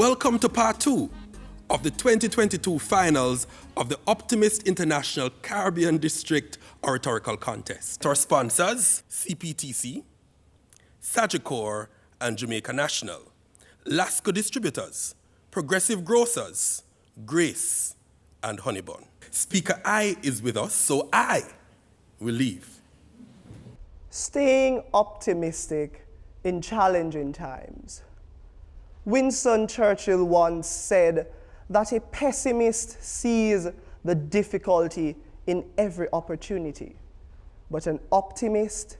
Welcome to part 2 of the 2022 finals of the Optimist International Caribbean District Oratorical Contest. Our sponsors, CPTC, Sagicor and Jamaica National, Lasco Distributors, Progressive Grocers, Grace and Honeybun. Speaker I is with us, so I will leave. Staying optimistic in challenging times. Winston Churchill once said that a pessimist sees the difficulty in every opportunity, but an optimist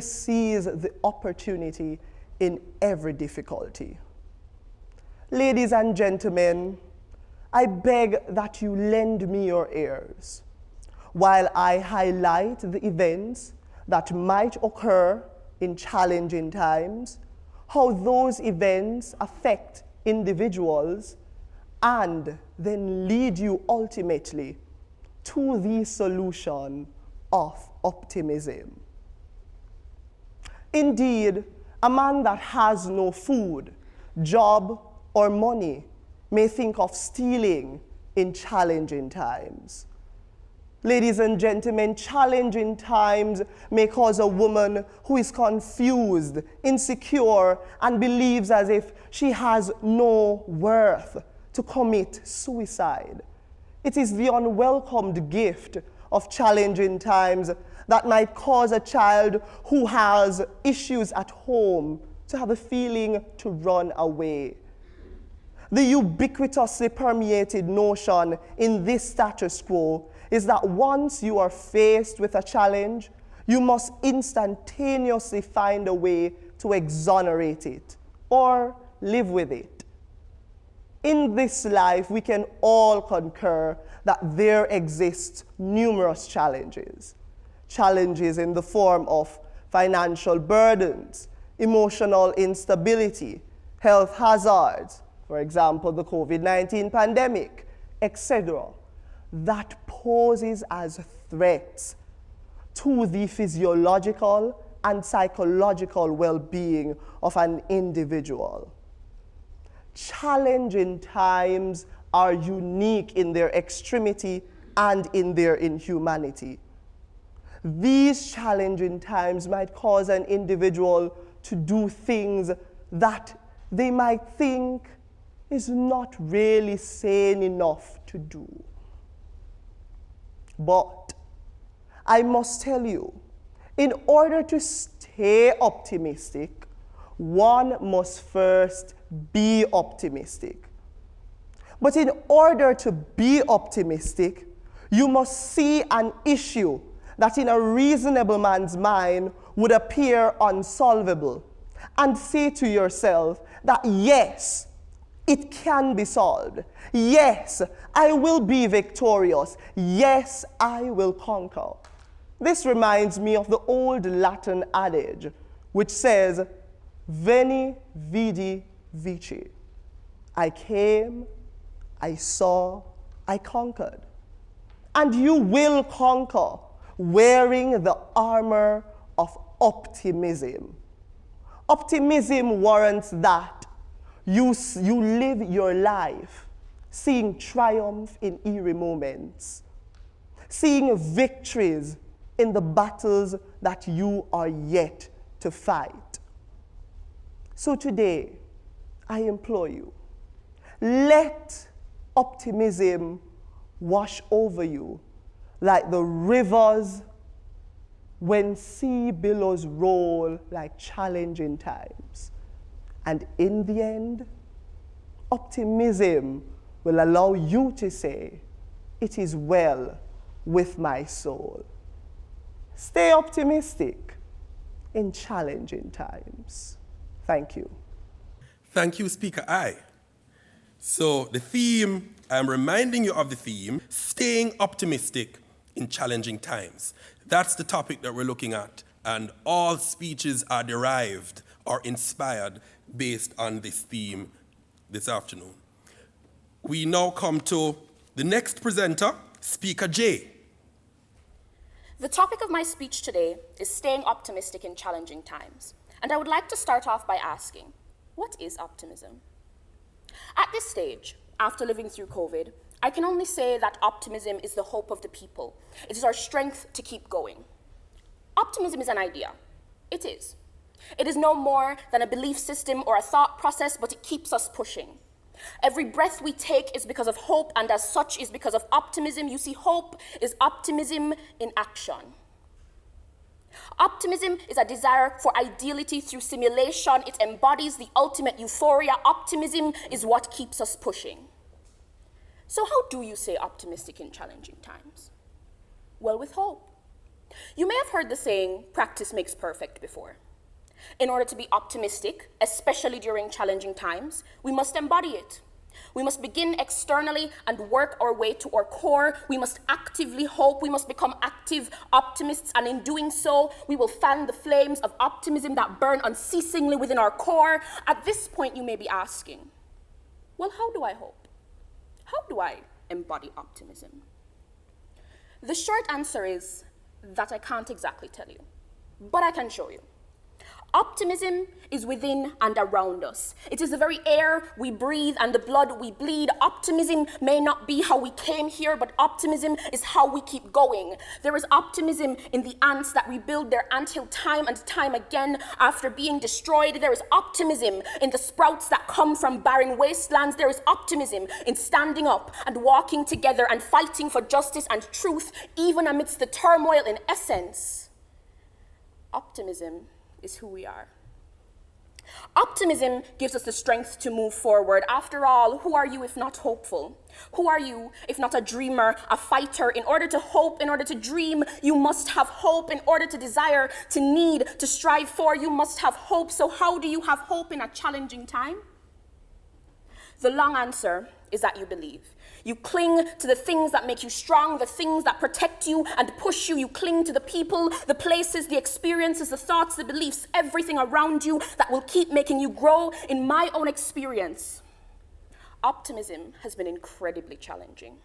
sees the opportunity in every difficulty. Ladies and gentlemen, I beg that you lend me your ears while I highlight the events that might occur in challenging times, how those events affect individuals, and then lead you ultimately to the solution of optimism. Indeed, a man that has no food, job, or money may think of stealing in challenging times. Ladies and gentlemen, challenging times may cause a woman who is confused, insecure, and believes as if she has no worth to commit suicide. It is the unwelcomed gift of challenging times that might cause a child who has issues at home to have a feeling to run away. The ubiquitously permeated notion in this status quo is that once you are faced with a challenge, you must instantaneously find a way to exonerate it or live with it. In this life, we can all concur that there exist numerous challenges. Challenges in the form of financial burdens, emotional instability, health hazards, for example, the COVID-19 pandemic, etc., that poses as threats to the physiological and psychological well-being of an individual. Challenging times are unique in their extremity and in their inhumanity. These challenging times might cause an individual to do things that they might think is not really sane enough to do. But I must tell you, in order to stay optimistic, one must first be optimistic. But in order to be optimistic, you must see an issue that in a reasonable man's mind would appear unsolvable and say to yourself that yes, it can be solved. Yes, I will be victorious. Yes, I will conquer. This reminds me of the old Latin adage, which says, Veni, vidi, vici. I came, I saw, I conquered. And you will conquer wearing the armor of optimism. Optimism warrants that you live your life seeing triumph in eerie moments, seeing victories in the battles that you are yet to fight. So today, I implore you, let optimism wash over you like the rivers when sea billows roll like challenging times. And in the end, optimism will allow you to say, it is well with my soul. Stay optimistic in challenging times. Thank you. Thank you, Speaker I. So the theme, I'm reminding you of the theme, staying optimistic in challenging times. That's the topic that we're looking at, and all speeches are derived or inspired based on this theme this afternoon. We now come to the next presenter, Speaker J. The topic of my speech today is staying optimistic in challenging times. And I would like to start off by asking, what is optimism? At this stage, after living through COVID, I can only say that optimism is the hope of the people. It is our strength to keep going. Optimism is an idea. It is. It is no more than a belief system or a thought process, but it keeps us pushing. Every breath we take is because of hope, and as such is because of optimism. You see, hope is optimism in action. Optimism is a desire for ideality through simulation. It embodies the ultimate euphoria. Optimism is what keeps us pushing. So how do you stay optimistic in challenging times? Well, with hope. You may have heard the saying, practice makes perfect before. In order to be optimistic, especially during challenging times, we must embody it. We must begin externally and work our way to our core. We must actively hope. We must become active optimists, and in doing so, we will fan the flames of optimism that burn unceasingly within our core. At this point, you may be asking, well, how do I hope? How do I embody optimism? The short answer is that I can't exactly tell you, but I can show you. Optimism is within and around us. It is the very air we breathe and the blood we bleed. Optimism may not be how we came here, but optimism is how we keep going. There is optimism in the ants that rebuild their anthill time and time again after being destroyed. There is optimism in the sprouts that come from barren wastelands. There is optimism in standing up and walking together and fighting for justice and truth, even amidst the turmoil. In essence, optimism is who we are. Optimism gives us the strength to move forward. After all, who are you if not hopeful? Who are you if not a dreamer, a fighter? In order to hope, in order to dream, you must have hope. In order to desire, to need, to strive for, you must have hope. So how do you have hope in a challenging time? The long answer is that you believe. You cling to the things that make you strong, the things that protect you and push you. You cling to the people, the places, the experiences, the thoughts, the beliefs, everything around you that will keep making you grow. In my own experience, optimism has been incredibly challenging.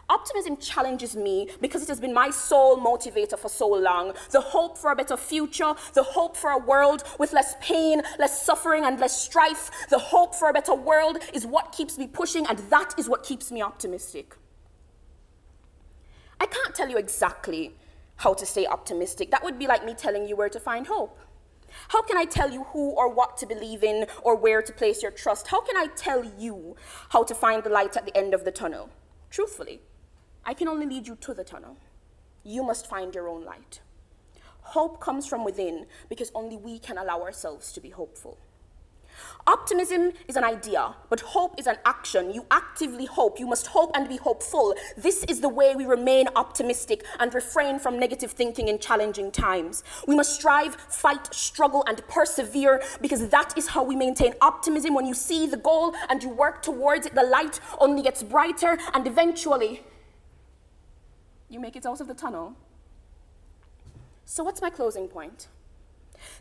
Optimism challenges me because it has been my sole motivator for so long. The hope for a better future, the hope for a world with less pain, less suffering, and less strife. The hope for a better world is what keeps me pushing, and that is what keeps me optimistic. I can't tell you exactly how to stay optimistic. That would be like me telling you where to find hope. How can I tell you who or what to believe in or where to place your trust? How can I tell you how to find the light at the end of the tunnel? Truthfully, I can only lead you to the tunnel. You must find your own light. Hope comes from within because only we can allow ourselves to be hopeful. Optimism is an idea, but hope is an action. You actively hope. You must hope and be hopeful. This is the way we remain optimistic and refrain from negative thinking in challenging times. We must strive, fight, struggle, and persevere because that is how we maintain optimism. When you see the goal and you work towards it, the light only gets brighter, and eventually you make it out of the tunnel. So what's my closing point?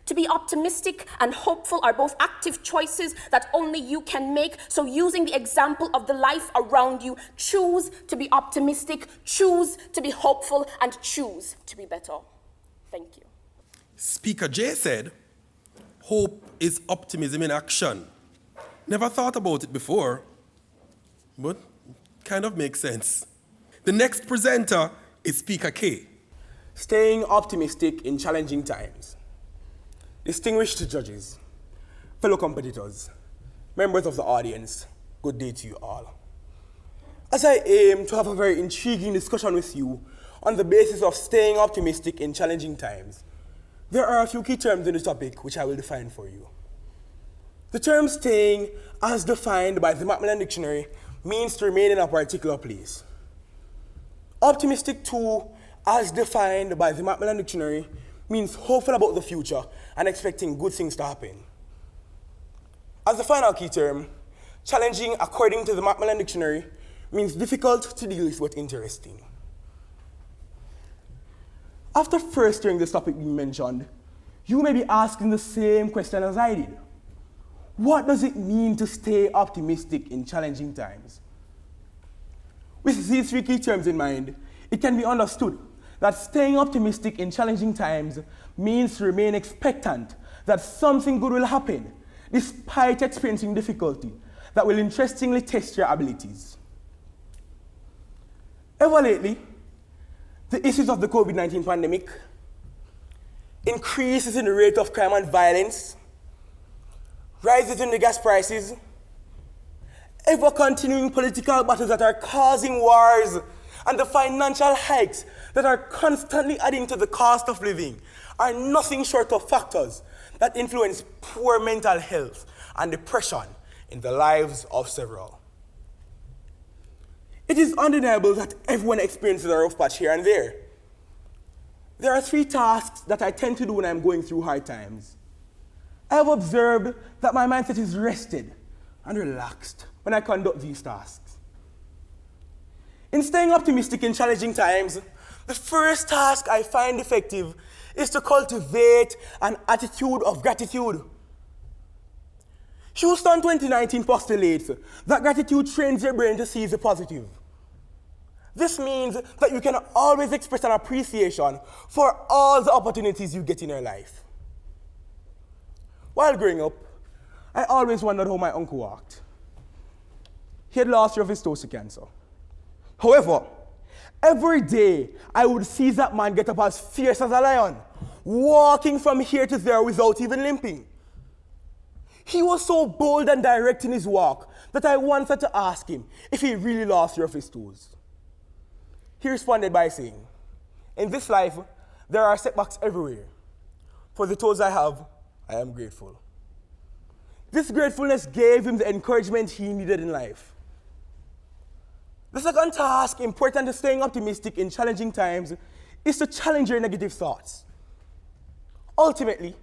To be optimistic and hopeful are both active choices that only you can make. So using the example of the life around you, choose to be optimistic, choose to be hopeful, and choose to be better. Thank you. Speaker Jay said, hope is optimism in action. Never thought about it before, but kind of makes sense. The next presenter is Speaker K. Staying optimistic in challenging times. Distinguished judges, fellow competitors, members of the audience, good day to you all. As I aim to have a very intriguing discussion with you on the basis of staying optimistic in challenging times, there are a few key terms in the topic which I will define for you. The term staying, as defined by the Macmillan Dictionary, means to remain in a particular place. Optimistic too, as defined by the Macmillan Dictionary, means hopeful about the future and expecting good things to happen. As the final key term, challenging, according to the Macmillan Dictionary, means difficult to deal with but interesting. After first hearing this topic being mentioned, you may be asking the same question as I did. What does it mean to stay optimistic in challenging times? With these three key terms in mind, it can be understood that staying optimistic in challenging times means to remain expectant that something good will happen despite experiencing difficulty, that will interestingly test your abilities. Ever lately, the issues of the COVID-19 pandemic, increases in the rate of crime and violence, rises in the gas prices, ever-continuing political battles that are causing wars, and the financial hikes that are constantly adding to the cost of living are nothing short of factors that influence poor mental health and depression in the lives of several. It is undeniable that everyone experiences a rough patch here and there. There are 3 tasks that I tend to do when I'm going through hard times. I have observed that my mindset is rested and relaxed when I conduct these tasks. In staying optimistic in challenging times, the first task I find effective is to cultivate an attitude of gratitude. Houston 2019 postulates that gratitude trains your brain to see the positive. This means that you can always express an appreciation for all the opportunities you get in your life. While growing up, I always wondered how my uncle walked. He had lost of his thoracic cancer. However, every day I would see that man get up as fierce as a lion, walking from here to there without even limping. He was so bold and direct in his walk that I once had to ask him if he really lost of his toes. He responded by saying, "In this life, there are setbacks everywhere. For the toes I have, I am grateful." This gratefulness gave him the encouragement he needed in life. The second task important to staying optimistic in challenging times is to challenge your negative thoughts. Ultimately,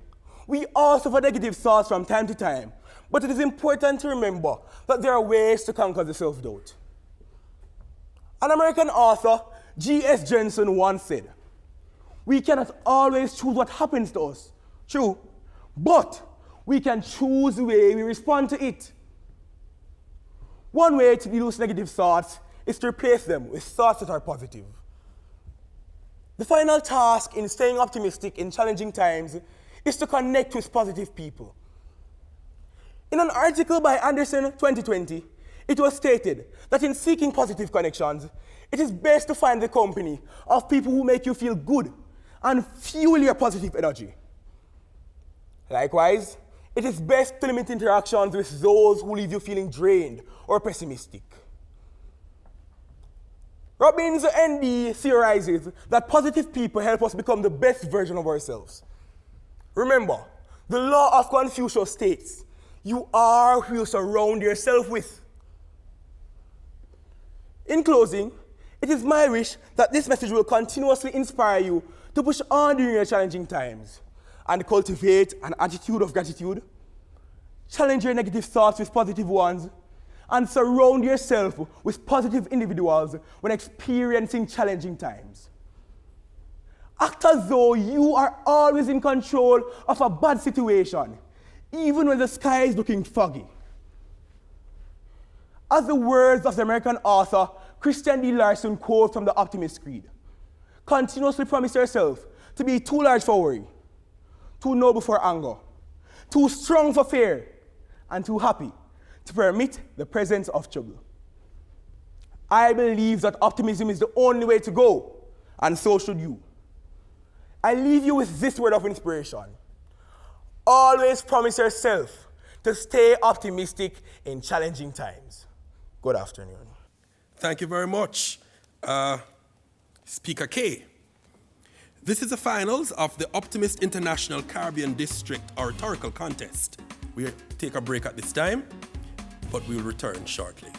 we all suffer negative thoughts from time to time, but it is important to remember that there are ways to conquer the self-doubt. An American author, G.S. Jensen, once said, "We cannot always choose what happens to us, true, but we can choose the way we respond to it." One way to deal with negative thoughts is to replace them with thoughts that are positive. The final task in staying optimistic in challenging times is to connect with positive people. In an article by Anderson 2020, it was stated that in seeking positive connections, it is best to find the company of people who make you feel good and fuel your positive energy. Likewise, it is best to limit interactions with those who leave you feeling drained or pessimistic. Robbins ND theorizes that positive people help us become the best version of ourselves. Remember, the law of Confucius states, "You are who you surround yourself with." In closing, it is my wish that this message will continuously inspire you to push on during your challenging times and cultivate an attitude of gratitude, challenge your negative thoughts with positive ones, and surround yourself with positive individuals when experiencing challenging times. Act as though you are always in control of a bad situation, even when the sky is looking foggy. As the words of the American author Christian D. Larson quotes from the Optimist Creed, continuously promise yourself to be too large for worry, too noble for anger, too strong for fear, and too happy to permit the presence of trouble. I believe that optimism is the only way to go, and so should you. I leave you with this word of inspiration. Always promise yourself to stay optimistic in challenging times. Good afternoon. Thank you very much, Speaker K. This is the finals of the Optimist International Caribbean District Oratorical Contest. We'll take a break at this time, but we'll return shortly.